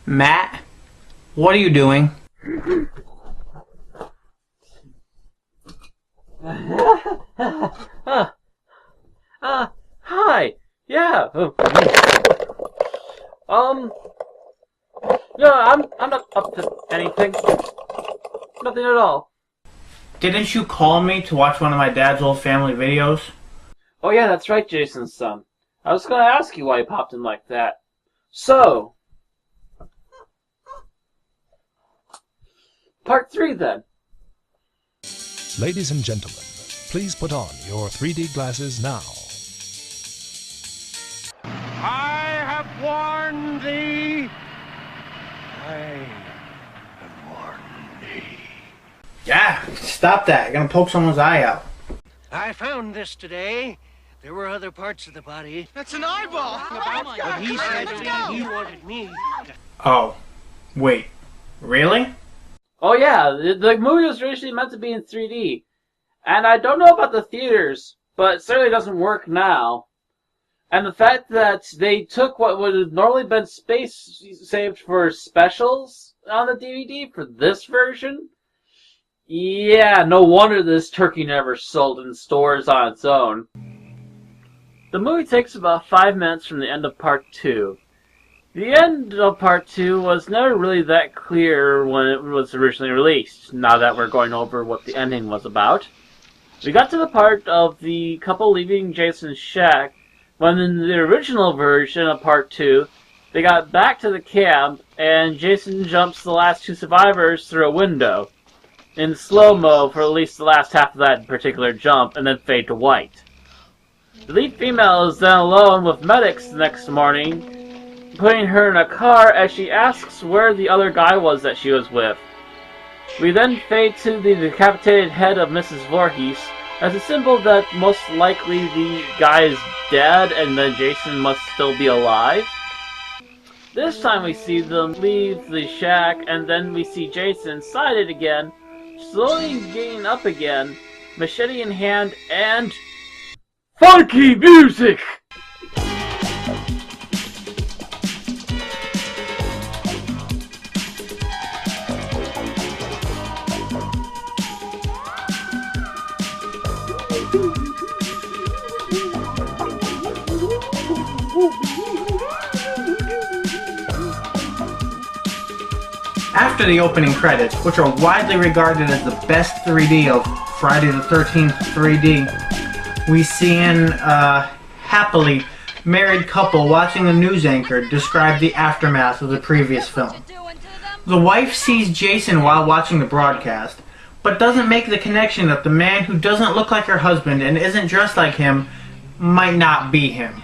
Matt? What are you doing? Hi. Yeah. No, I'm not up to anything. Nothing at all. Didn't you call me to watch one of my dad's old family videos? Oh yeah, that's right, Jason's son. I was gonna ask you why you popped in like that. So, part 3 then. Ladies and gentlemen, please put on your 3D glasses now. I have warned thee. I have warned thee. Yeah, stop that. You're gonna poke someone's eye out. I found this today. There were other parts of the body. That's an eyeball! But he said he wanted me to... Oh, wait. Really? Oh yeah, the movie was originally meant to be in 3D. And I don't know about the theaters, but it certainly doesn't work now. And the fact that they took what would have normally been space saved for specials on the DVD for this version? Yeah, no wonder this turkey never sold in stores on its own. The movie takes about 5 minutes from the end of part 2. The end of part 2 was never really that clear when it was originally released, now that we're going over what the ending was about. We got to the part of the couple leaving Jason's shack, when in the original version of part 2, they got back to the camp, and Jason jumps the last 2 survivors through a window, in slow-mo for at least the last half of that particular jump, and then fade to white. The lead female is then alone with medics the next morning, putting her in a car as she asks where the other guy was that she was with. We then fade to the decapitated head of Mrs. Voorhees as a symbol that most likely the guy is dead and then Jason must still be alive. This time we see them leave the shack and then we see Jason sighted again, slowly getting up again, machete in hand, and... funky music! After the opening credits, which are widely regarded as the best 3D of Friday the 13th 3D, we see an happily married couple watching a news anchor describe the aftermath of the previous film. The wife sees Jason while watching the broadcast, but doesn't make the connection that the man who doesn't look like her husband and isn't dressed like him might not be him.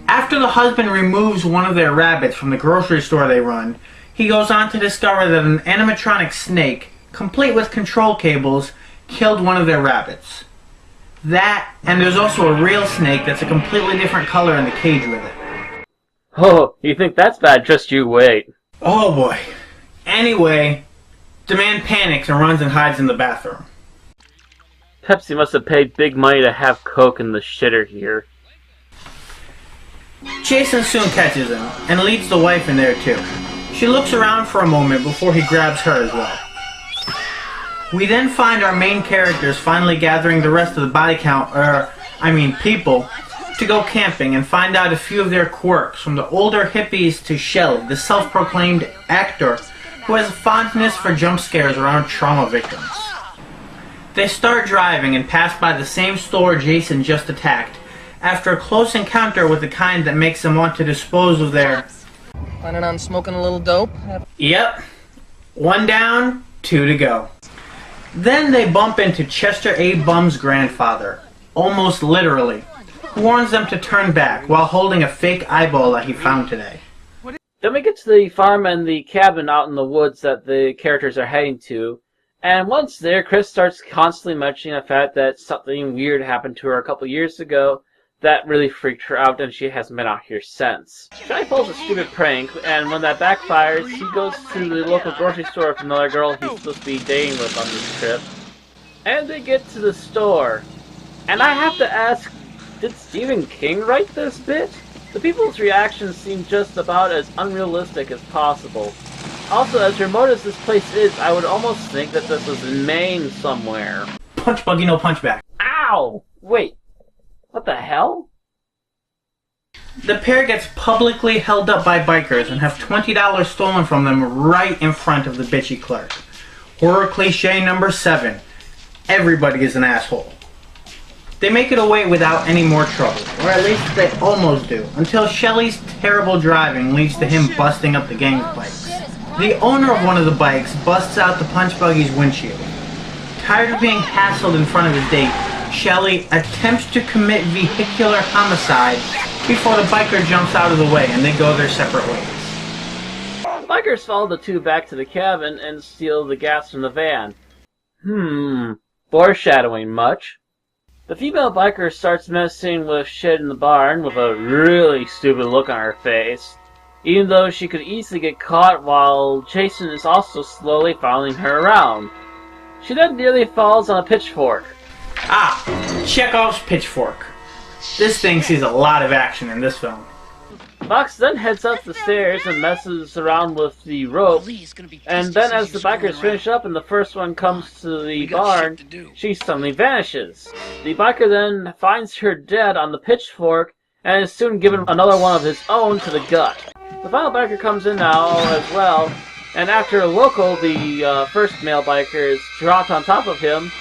After the husband removes one of their rabbits from the grocery store they run, he goes on to discover that an animatronic snake, complete with control cables, killed one of their rabbits. That, and there's also a real snake that's a completely different color in the cage with it. Oh, you think that's bad? Just you wait. Oh boy. Anyway, the man panics and runs and hides in the bathroom. Pepsi must have paid big money to have Coke in the shitter here. Jason soon catches him, and leads the wife in there too. She looks around for a moment before he grabs her as well. We then find our main characters finally gathering the rest of the body count, people, to go camping and find out a few of their quirks, from the older hippies to Shelley, the self-proclaimed actor who has a fondness for jump scares around trauma victims. They start driving and pass by the same store Jason just attacked, after a close encounter with the kind that makes them want to dispose of their... Planning on smoking a little dope? Yep. 1 down, 2 to go. Then they bump into Chester A. Bum's grandfather, almost literally, who warns them to turn back while holding a fake eyeball that he found today. Then we get to the farm and the cabin out in the woods that the characters are heading to. And once there, Chris starts constantly mentioning the fact that something weird happened to her a couple years ago that really freaked her out, and she hasn't been out here since. Johnny pulls a stupid prank, and when that backfires, he goes to the local grocery store with another girl he's supposed to be dating with on this trip. And they get to the store. And I have to ask, did Stephen King write this bit? The people's reactions seem just about as unrealistic as possible. Also, as remote as this place is, I would almost think that this was in Maine somewhere. Punch buggy, no punch back. Ow! Wait. What the hell? The pair gets publicly held up by bikers and have $20 stolen from them right in front of the bitchy clerk. Horror cliche number 7. Everybody is an asshole. They make it away without any more trouble, or at least they almost do, until Shelley's terrible driving leads to him busting up the gang's bikes. The owner of one of the bikes busts out the punch buggy's windshield. Tired of being hassled in front of his date, Shelley attempts to commit vehicular homicide before the biker jumps out of the way and they go their separate ways. The bikers follow the two back to the cabin and steal the gas from the van. Foreshadowing much. The female biker starts messing with shit in the barn with a really stupid look on her face, even though she could easily get caught while Jason is also slowly following her around. She then nearly falls on a pitchfork. Chekhov's pitchfork. This thing sees a lot of action in this film. Fox then heads up the stairs and messes around with the rope, and then as the bikers finish up and the first one comes to the barn, she suddenly vanishes. The biker then finds her dead on the pitchfork and is soon given another one of his own to the gut. The final biker comes in now as well, and after a local, the first male biker is dropped on top of him,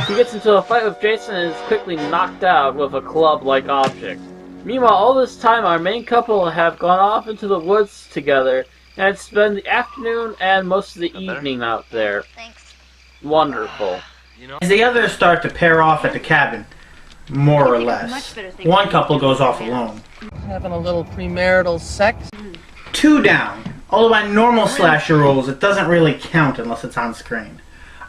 he gets into a fight with Jason and is quickly knocked out with a club-like object. Meanwhile, all this time, our main couple have gone off into the woods together and spend the afternoon and most of the evening out there. Thanks. Wonderful. As the others start to pair off at the cabin, more or less, one couple goes off alone. Having a little premarital sex? 2 down. Although by normal slasher rules, it doesn't really count unless it's on screen.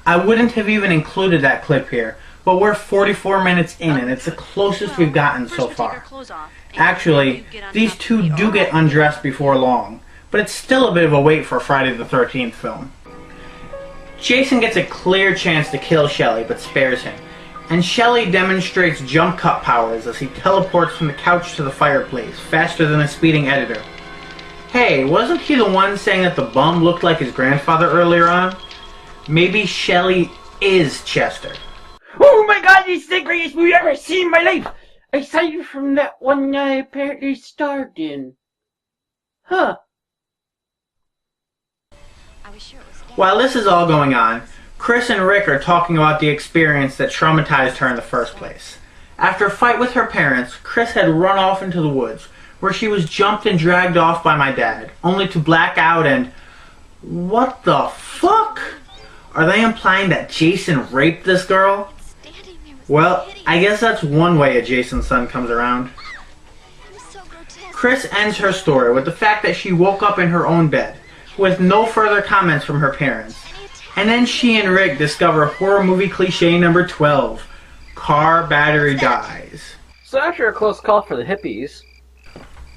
I wouldn't have even included that clip here, but we're 44 minutes in and it's the closest we've gotten so far. Actually, these two do get undressed before long, but it's still a bit of a wait for a Friday the 13th film. Jason gets a clear chance to kill Shelley, but spares him, and Shelley demonstrates jump cut powers as he teleports from the couch to the fireplace, faster than a speeding editor. Hey, wasn't he the one saying that the bum looked like his grandfather earlier on? Maybe Shelley is Chester. Oh my god, this is the greatest movie I've ever seen in my life! Aside from that one I apparently starred in. Huh. While this is all going on, Chris and Rick are talking about the experience that traumatized her in the first place. After a fight with her parents, Chris had run off into the woods, where she was jumped and dragged off by my dad, only to black out and... What the fuck? Are they implying that Jason raped this girl? Well, I guess that's one way a Jason's son comes around. Chris ends her story with the fact that she woke up in her own bed, with no further comments from her parents. And then she and Rick discover horror movie cliche number 12, car battery dies. So after a close call for the hippies...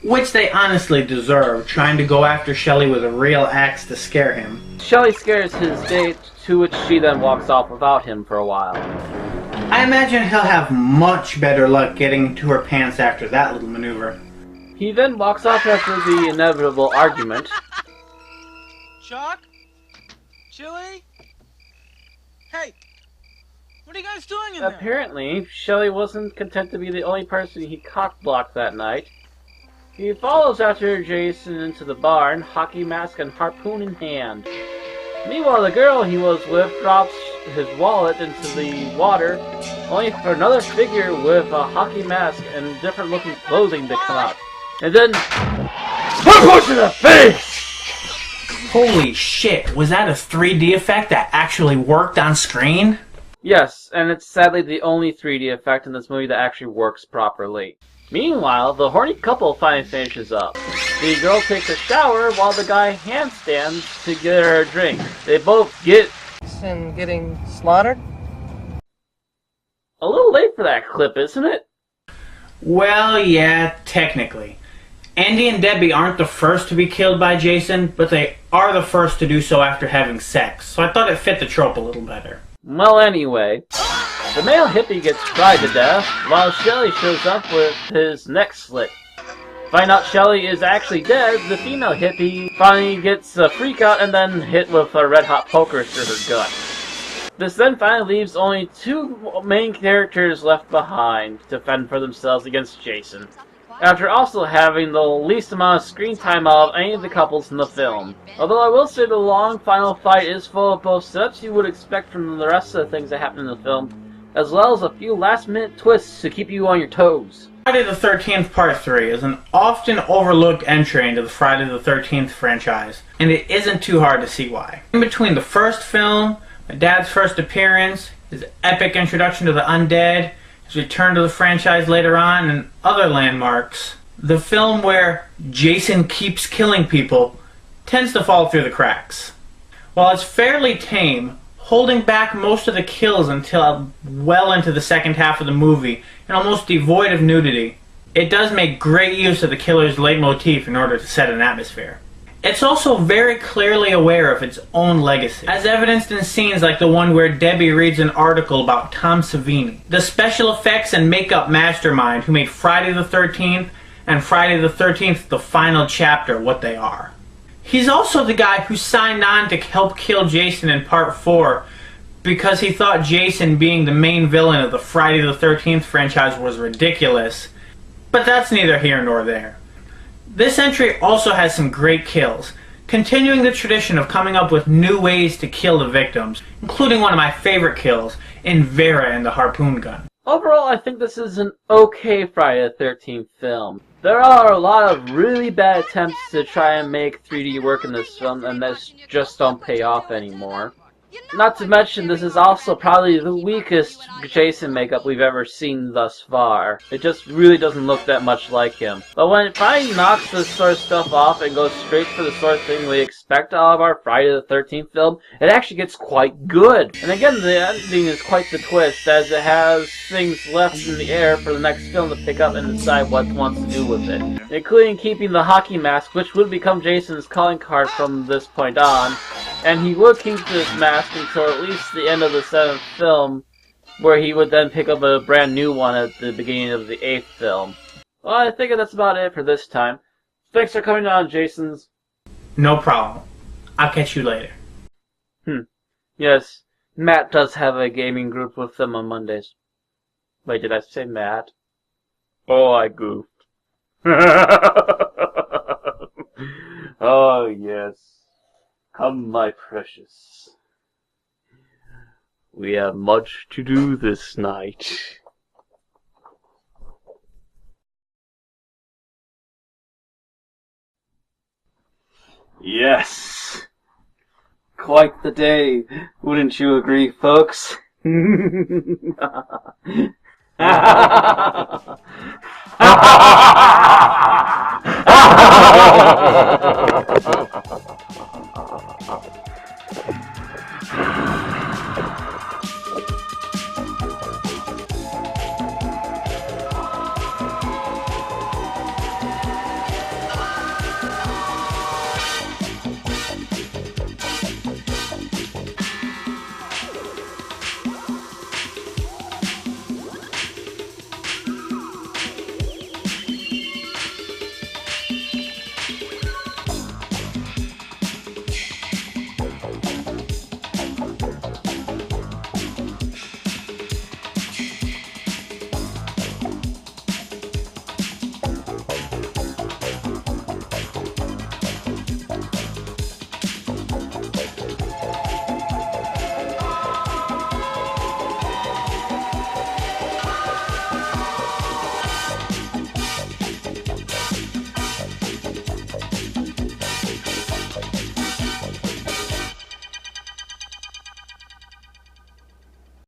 Which they honestly deserve, trying to go after Shelley with a real axe to scare him. Shelley scares his date, to which she then walks off without him for a while. I imagine he'll have much better luck getting into her pants after that little maneuver. He then walks off after the inevitable argument. Chuck? Chili? Hey! What are you guys doing in there? Apparently, Shelley wasn't content to be the only person he cock-blocked that night. He follows after Jason into the barn, hockey mask and harpoon in hand. Meanwhile, the girl he was with drops his wallet into the water, only for another figure with a hockey mask and different-looking clothing to come out. And then... punch in the face! Holy shit, was that a 3D effect that actually worked on screen? Yes, and it's sadly the only 3D effect in this movie that actually works properly. Meanwhile, the horny couple finally finishes up. The girl takes a shower while the guy handstands to get her a drink. They both get... And getting slaughtered? a little late for that clip, isn't it? Well, yeah, technically. Andy and Debbie aren't the first to be killed by Jason, but they are the first to do so after having sex, so I thought it fit the trope a little better. Well, anyway, the male hippie gets fried to death, while Shelley shows up with his neck slit. Find out Shelley is actually dead, the female hippie finally gets a freak out and then hit with a red-hot poker through her gut. This then finally leaves only two main characters left behind to fend for themselves against Jason, after also having the least amount of screen time of any of the couples in the film. Although I will say the long final fight is full of both setups you would expect from the rest of the things that happen in the film, as well as a few last-minute twists to keep you on your toes. Friday the 13th Part 3 is an often overlooked entry into the Friday the 13th franchise, and it isn't too hard to see why. In between the first film, my dad's first appearance, his epic introduction to the undead, his return to the franchise later on, and other landmarks, the film where Jason keeps killing people tends to fall through the cracks. While it's fairly tame, holding back most of the kills until well into the second half of the movie, and almost devoid of nudity, it does make great use of the killer's leitmotif in order to set an atmosphere. It's also very clearly aware of its own legacy, as evidenced in scenes like the one where Debbie reads an article about Tom Savini, the special effects and makeup mastermind who made Friday the 13th and Friday the 13th the final chapter what they are. He's also the guy who signed on to help kill Jason in Part 4 because he thought Jason being the main villain of the Friday the 13th franchise was ridiculous, but that's neither here nor there. This entry also has some great kills, continuing the tradition of coming up with new ways to kill the victims, including one of my favorite kills in Vera and the harpoon gun. Overall, I think this is an okay Friday the 13th film. There are a lot of really bad attempts to try and make 3D work in this film, and those just don't pay off anymore. Not to mention, this is also probably the weakest Jason makeup we've ever seen thus far. It just really doesn't look that much like him. But when it finally knocks this sort of stuff off and goes straight for the sort of thing we expect out of our Friday the 13th film, it actually gets quite good. And again, the ending is quite the twist, as it has things left in the air for the next film to pick up and decide what it wants to do with it. Including keeping the hockey mask, which would become Jason's calling card from this point on, and he would keep this mask until at least the end of the 7th film, where he would then pick up a brand new one at the beginning of the 8th film. Well, I think that's about it for this time. Thanks for coming on, Jasons. No problem. I'll catch you later. Yes, Matt does have a gaming group with them on Mondays. Wait, did I say Matt? Oh, I goofed. Oh, yes. Come, my precious. We have much to do this night. Yes! Quite the day, wouldn't you agree, folks?